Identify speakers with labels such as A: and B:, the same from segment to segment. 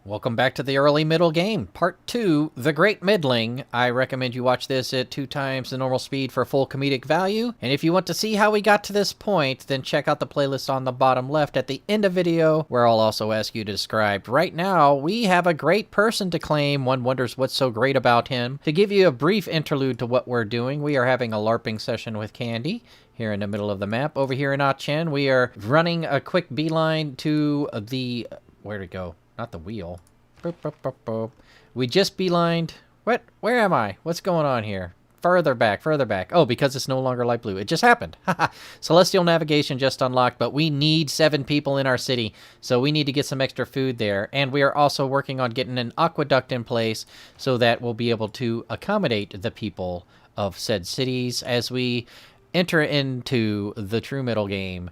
A: Welcome back to the early middle game, part 2, The Great Middling. I recommend you watch this at 2 times the normal speed for full comedic value. And if you want to see how we got to this point, then check out the playlist on the bottom left at the end of video, where I'll also ask you to describe. Right now, we have a great person to claim. One wonders what's so great about him. To give you a brief interlude to what we're doing, we are having a LARPing session with Candy here in the middle of the map. Over here in Ah-Chen, we are running a quick beeline to the... where'd it go? Not the wheel. Boop, boop, boop, boop. We just beelined. What? Where am I? What's going on here? Further back, further back. Oh, because it's no longer light blue. It just happened. Celestial navigation just unlocked, but we need 7 people in our city, so we need to get some extra food there. And we are also working on getting an aqueduct in place so that we'll be able to accommodate the people of said cities as we enter into the true middle game.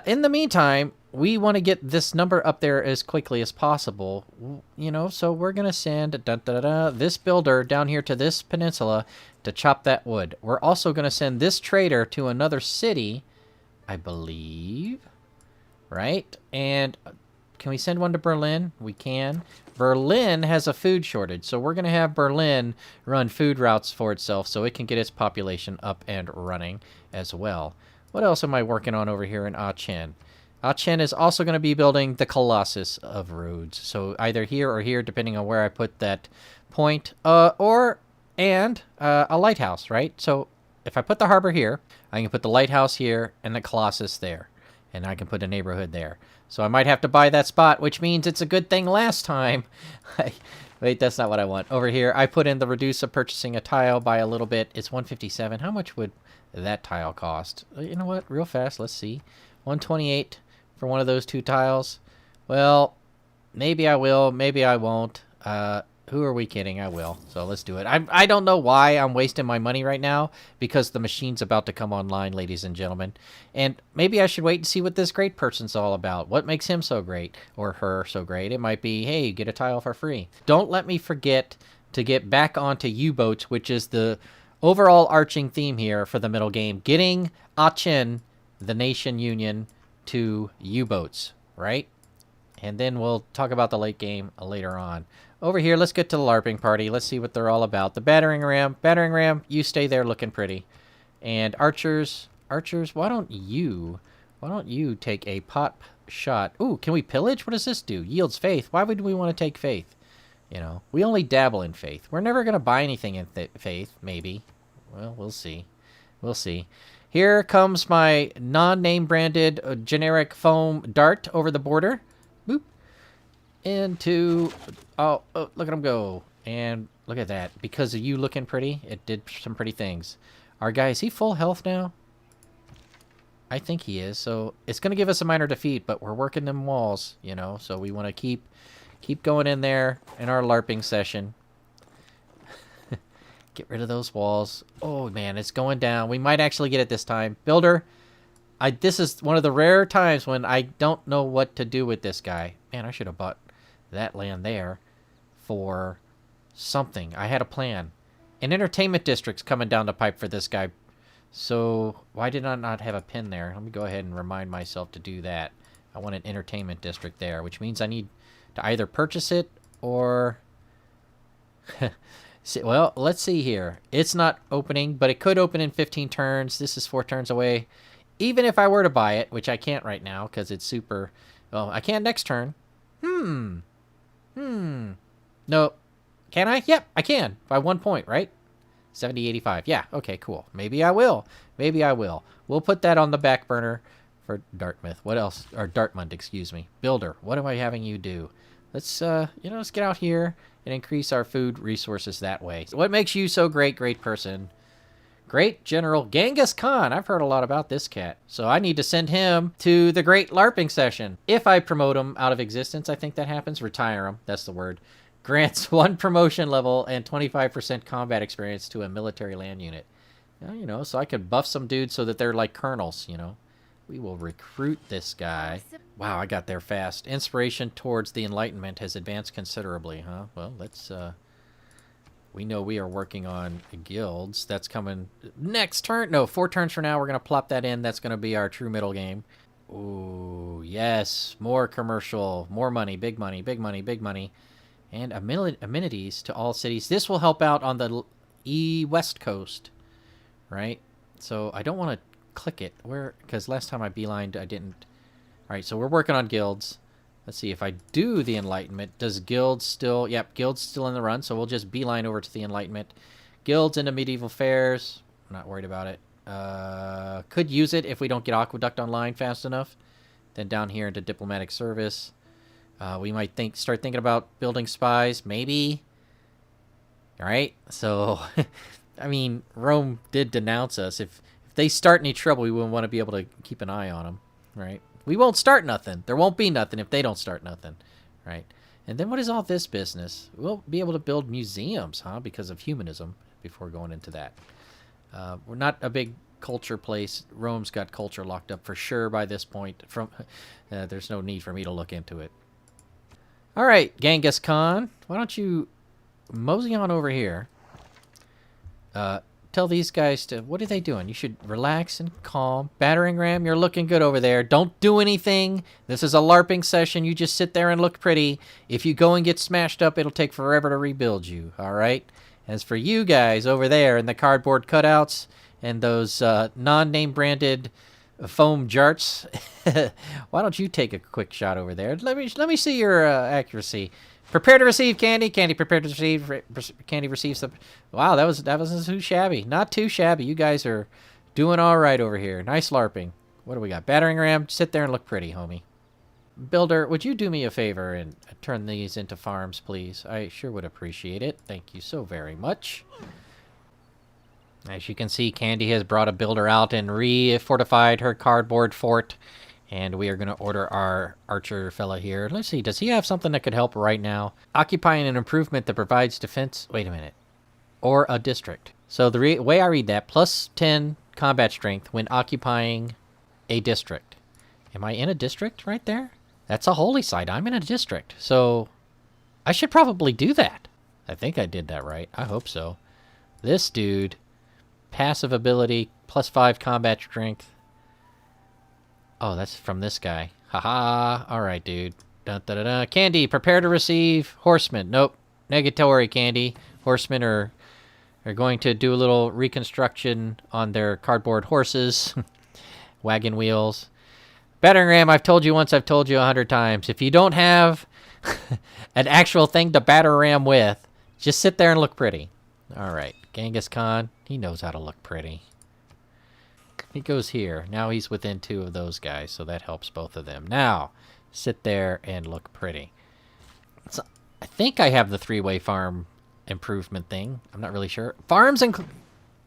A: In the meantime, we want to get this number up there as quickly as possible, you know, so we're going to send this builder down here to this peninsula to chop that wood. We're also going to send this trader to another city, I believe, right? And can we send one to Berlin? We can. Berlin has a food shortage, so we're going to have Berlin run food routes for itself so it can get its population up and running as well. What else am I working on over here in Ah-Chen? Ah-Chen is also going to be building the Colossus of roads. So either here or here, depending on where I put that point, a lighthouse, right? So if I put the harbor here, I can put the lighthouse here and the Colossus there. And I can put a neighborhood there. So I might have to buy that spot, which means it's a good thing last time. Wait, that's not what I want. Over here, I put in the reduce of purchasing a tile by a little bit. It's 157. How much would that tile cost? You know what? Real fast, let's see. 128 for one of those 2 tiles. Well, maybe I will, maybe I won't. Who are we kidding? I will. So let's do it. I don't know why I'm wasting my money right now, because the machine's about to come online, ladies and gentlemen. And maybe I should wait and see what this great person's all about. What makes him so great, or her so great? It might be, hey, get a tile for free. Don't let me forget to get back onto U-boats, which is the overall arching theme here for the middle game. Getting Ah-Chen, the nation union, to U-boats, right? And then we'll talk about the late game later on. Over here, let's get to the LARPing party. Let's see what they're all about. The battering ram, you stay there looking pretty. And archers, why don't you take a pot shot? Ooh, can we pillage? What does this do? Yields faith. Why would we want to take faith? You know, we only dabble in faith. We're never going to buy anything in faith, maybe. Well, we'll see. We'll see. Here comes my non-name branded generic foam dart over the border. Boop. Into... Oh, look at him go. And look at that. Because of you looking pretty, it did some pretty things. Our guy, is he full health now? I think he is. So it's going to give us a minor defeat, but we're working them walls, you know. So we want to keep going in there in our LARPing session. Get rid of those walls. Oh, man, it's going down. We might actually get it this time. Builder, this is one of the rare times when I don't know what to do with this guy. Man, I should have bought that land there for something. I had a plan. An entertainment district's coming down the pipe for this guy. So why did I not have a pin there? Let me go ahead and remind myself to do that. I want an entertainment district there, which means I need to either purchase it or... Well, let's see here. It's not opening, but it could open in 15 turns. This is 4 turns away. Even if I were to buy it, which I can't right now because it's super... Well, I can next turn. No. Can I? Yep, I can. By 1 point, right? 70-85. Yeah, okay, cool. Maybe I will. Maybe I will. We'll put that on the back burner for Dartmouth. What else? Or Dartmouth, excuse me. Builder, what am I having you do? Let's, let's get out here and increase our food resources that way. What makes you so great person? Great General Genghis Khan. I've heard a lot about this cat. So I need to send him to the great LARPing session. If I promote him out of existence, I think that happens. Retire him. That's the word. Grants 1 promotion level and 25% combat experience to a military land unit. You know, so I could buff some dudes so that they're like colonels, you know. We will recruit this guy. Wow, I got there fast. Inspiration towards the Enlightenment has advanced considerably, huh? Well, let's, we know we are working on guilds. That's coming next turn. No, 4 turns from now. We're going to plop that in. That's going to be our true middle game. Ooh, yes. More commercial. More money. Big money. Big money. Big money. And amenities to all cities. This will help out on the West Coast, right? So I don't want to click it. Because last time I beelined, I didn't. All right, so we're working on guilds. Let's see, if I do the Enlightenment, does guilds still... Yep, guilds still in the run, so we'll just beeline over to the Enlightenment. Guilds into medieval fairs. I'm not worried about it. Could use it if we don't get Aqueduct online fast enough. Then down here into diplomatic service. We might start thinking about building spies, maybe. All right, so... I mean, Rome did denounce us. If they start any trouble, we wouldn't want to be able to keep an eye on them, right? We won't start nothing. There won't be nothing if they don't start nothing, right? And then what is all this business? We'll be able to build museums, huh? Because of humanism before going into that. We're not a big culture place. Rome's got culture locked up for sure by this point. There's no need for me to look into it. All right, Genghis Khan, why don't you mosey on over here? Tell these guys to... What are they doing? You should relax and calm. Battering ram, you're looking good over there. Don't do anything. This is a LARPing session. You just sit there and look pretty. If you go and get smashed up, it'll take forever to rebuild you, all right? As for you guys over there in the cardboard cutouts and those non-name branded foam jarts, why don't you take a quick shot over there? Let me see your accuracy. Prepare to receive candy. Candy prepared to receive. Candy receives the... Wow, that wasn't too shabby. Not too shabby. You guys are doing all right over here. Nice LARPing. What do we got? Battering ram. Sit there and look pretty, homie. Builder, would you do me a favor and turn these into farms, please? I sure would appreciate it. Thank you so very much. As you can see, Candy has brought a builder out and re-fortified her cardboard fort. And we are going to order our archer fella here. Let's see, does he have something that could help right now? Occupying an improvement that provides defense... Wait a minute. Or a district. So the way I read that, plus 10 combat strength when occupying a district. Am I in a district right there? That's a holy site. I'm in a district. So I should probably do that. I think I did that right. I hope so. This dude, passive ability, plus 5 combat strength. Oh, that's from this guy. Haha. All right, dude. Dun, dun, dun, dun. Candy, prepare to receive horsemen. Nope. Negatory, Candy. Horsemen are going to do a little reconstruction on their cardboard horses. Wagon wheels. Battering ram, I've told you once, I've told you 100 times. If you don't have an actual thing to batter ram with, just sit there and look pretty. All right. Genghis Khan, he knows how to look pretty. He goes here. Now he's within 2 of those guys, so that helps both of them. Now, sit there and look pretty. So, I think I have the 3-way farm improvement thing. I'm not really sure. Farms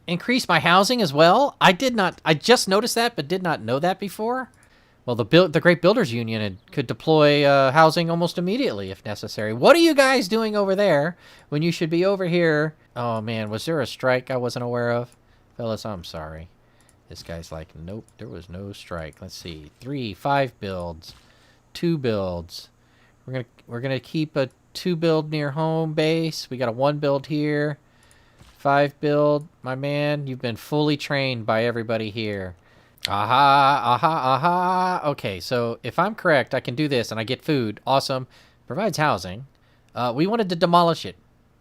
A: increase my housing as well? I just noticed that, but did not know that before. Well, the Great Builders Union could deploy housing almost immediately if necessary. What are you guys doing over there when you should be over here? Oh, man, was there a strike I wasn't aware of? Fellas, I'm sorry. This guy's like, nope, there was no strike. Let's see, 3, 5 builds, 2 builds. We're gonna keep a 2 build near home base. We got a 1 build here, 5 build. My man, you've been fully trained by everybody here. Aha, aha, aha. Okay, so if I'm correct, I can do this and I get food. Awesome. Provides housing. We wanted to demolish it.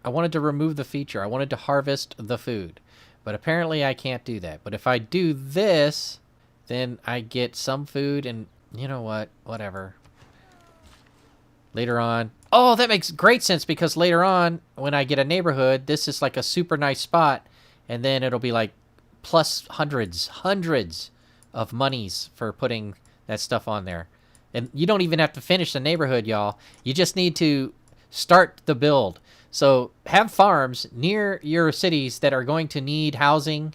A: I wanted to remove the feature. I wanted to harvest the food. But apparently I can't do that. But if I do this, then I get some food and you know what? Whatever. Later on. Oh, that makes great sense because later on, when I get a neighborhood, this is like a super nice spot. And then it'll be like plus hundreds of monies for putting that stuff on there. And you don't even have to finish the neighborhood, y'all. You just need to start the build. So have farms near your cities that are going to need housing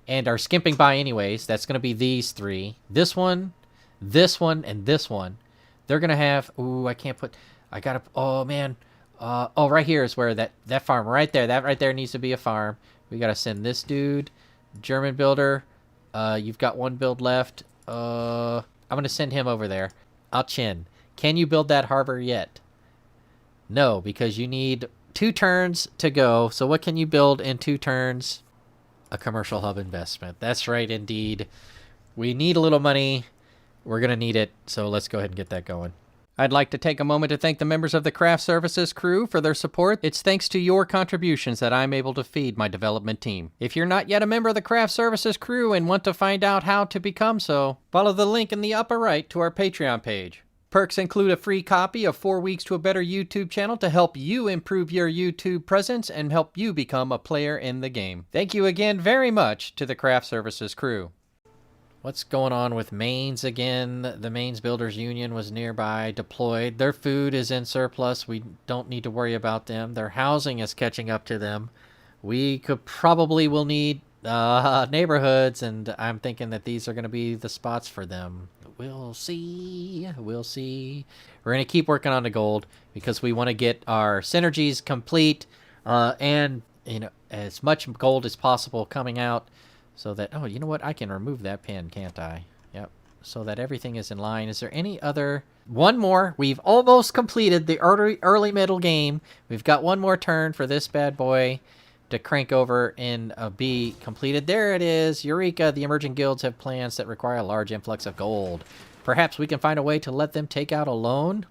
A: and are skimping by anyways. That's going to be these 3. This one, and this one. They're going to have... Ooh, I can't put... I got to... Oh, man. Oh, right here is where that farm right there. That right there needs to be a farm. We got to send this dude. German builder. You've got 1 build left. I'm going to send him over there. Chin. Can you build that harbor yet? No, because you need 2 turns to go. So what can you build in 2 turns? A commercial hub investment. That's right, indeed. We need a little money. We're going to need it, so let's go ahead and get that going. I'd like to take a moment to thank the members of the Craft Services crew for their support. It's thanks to your contributions that I'm able to feed my development team. If you're not yet a member of the Craft Services crew and want to find out how to become so, follow the link in the upper right to our Patreon page. Perks include a free copy of 4 Weeks to a Better YouTube channel to help you improve your YouTube presence and help you become a player in the game. Thank you again very much to the Craft Services crew. What's going on with Mains again? The Mains Builders Union was nearby, deployed. Their food is in surplus. We don't need to worry about them. Their housing is catching up to them. We will need neighborhoods, and I'm thinking that these are going to be the spots for them. We'll see. We'll see. We're going to keep working on the gold because we want to get our synergies complete and as much gold as possible coming out. So that, oh, you know what? I can remove that pin, can't I? Yep. So that everything is in line. Is there any other? One more. We've almost completed the early middle game. We've got one more turn for this bad boy to crank over and be completed. There it is. Eureka. The emerging guilds have plans that require a large influx of gold. Perhaps we can find a way to let them take out a loan.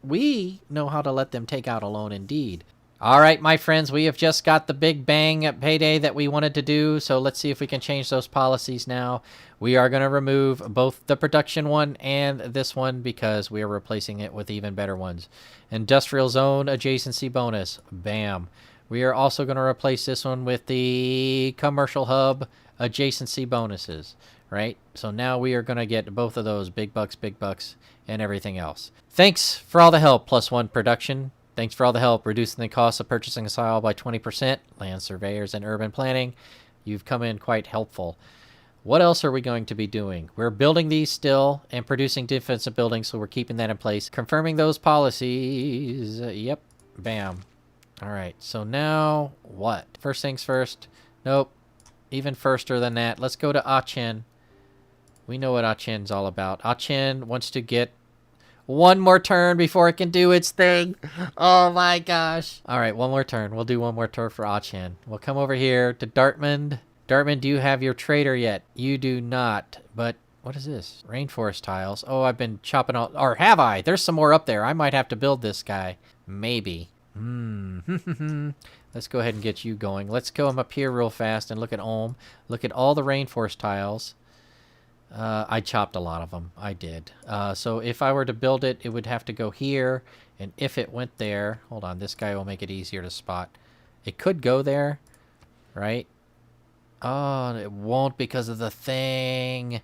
A: We know how to let them take out a loan indeed. All right, my friends, we have just got the big bang at payday that we wanted to do, so let's see if we can change those policies now. We are going to remove both the production one and this one because we are replacing it with even better ones. Industrial zone adjacency bonus. Bam. We are also going to replace this one with the commercial hub adjacency bonuses, right? So now we are going to get both of those big bucks, and everything else. Thanks for all the help, +1 production. Thanks for all the help reducing the cost of purchasing a soil by 20%. Land surveyors and urban planning, you've come in quite helpful. What else are we going to be doing? We're building these still and producing defensive buildings, so we're keeping that in place. Confirming those policies. Yep. Bam. All right. So now what? First things first. Nope. Even firster than that. Let's go to Achen. We know what Achen's all about. Achen wants to get one more turn before it can do its thing. Oh my gosh. All right, one more turn. We'll do one more turn for Achen. We'll come over here to Dartmund. Dartmund, do you have your trader yet? You do not. But what is this? Rainforest tiles. Oh, I've been chopping all... Or have I? There's some more up there. I might have to build this guy. Maybe. Let's go ahead and get you going. Let's go up here real fast and look at Ulm. Look at all the rainforest tiles. I chopped a lot of them. I did. So if I were to build it, it would have to go here. And if it went there... Hold on. This guy will make it easier to spot. It could go there, right? Oh, it won't because of the thing.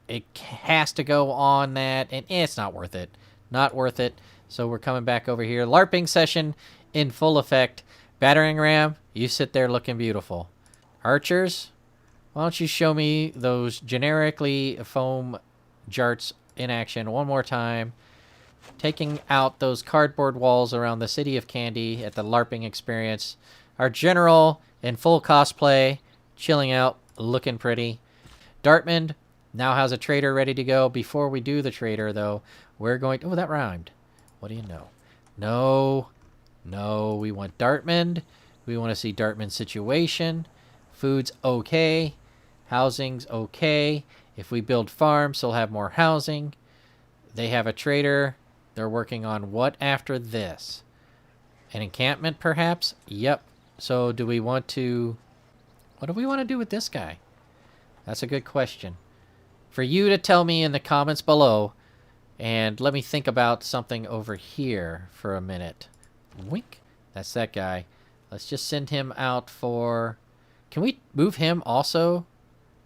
A: It has to go on that. And it's not worth it. Not worth it. So we're coming back over here. LARPing session in full effect. Battering ram, you sit there looking beautiful. Archers... Why don't you show me those generically foam jarts in action one more time. Taking out those cardboard walls around the City of Candy at the LARPing experience. Our general in full cosplay, chilling out, looking pretty. Dartmund now has a trader ready to go. Before we do the trader, though, we're going... Oh, that rhymed. What do you know? No, we want Dartmund. We want to see Dartmund's situation. Food's okay. Housing's okay. If we build farms, they'll have more housing. They have a trader. They're working on what after this? An encampment, perhaps? Yep. So do we want to... What do we want to do with this guy? That's a good question. For you to tell me in the comments below, and let me think about something over here for a minute. Wink. That's that guy. Let's just send him out for... Can we move him also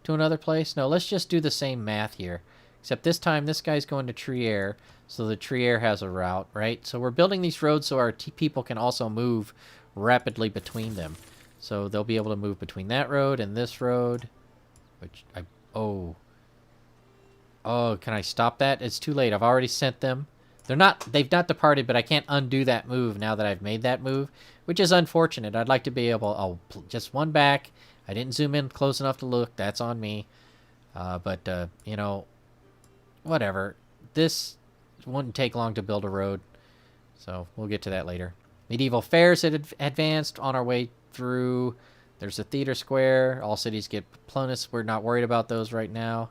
A: to another place? No, let's just do the same math here. Except this time, this guy's going to Trier, so the Trier has a route, right? So we're building these roads so our people can also move rapidly between them. So they'll be able to move between that road and this road. Which, oh, can I stop that? It's too late. I've already sent them. They've not departed, but I can't undo that move now that I've made that move, which is unfortunate. I'd like to be able... Oh, just one back. I didn't zoom in close enough to look. That's on me. But you know, whatever. This wouldn't take long to build a road, so we'll get to that later. Medieval fairs had advanced on our way through. There's a theater square. All cities get plumbus. We're not worried about those right now.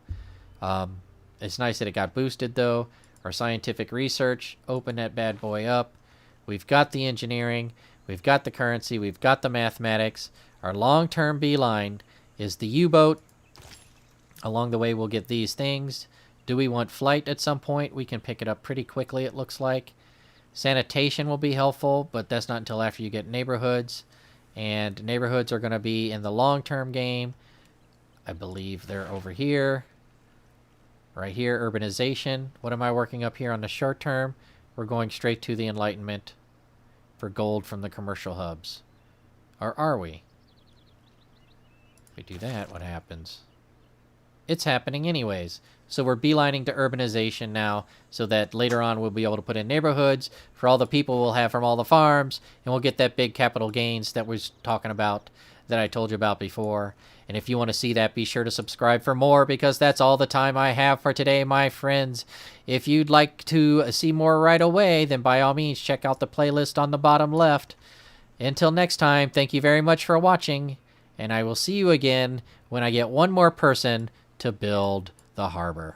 A: It's nice that it got boosted, though. Our scientific research, open that bad boy up. We've got the engineering. We've got the currency. We've got the mathematics. Our long-term beeline is the U-boat. Along the way, we'll get these things. Do we want flight at some point? We can pick it up pretty quickly, it looks like. Sanitation will be helpful, but that's not until after you get neighborhoods. And neighborhoods are going to be in the long-term game. I believe they're over here. Right here, urbanization. What am I working up here on the short term? We're going straight to the Enlightenment for gold from the commercial hubs. Or are we? If we do that, what happens? It's happening anyways. So we're beelining to urbanization now so that later on we'll be able to put in neighborhoods for all the people we'll have from all the farms, and we'll get that big capital gains that we was talking about, that I told you about before. And if you want to see that, be sure to subscribe for more, because that's all the time I have for today, my friends. If you'd like to see more right away, then by all means check out the playlist on the bottom left. Until next time, thank you very much for watching, and I will see you again when I get one more person to build the harbor.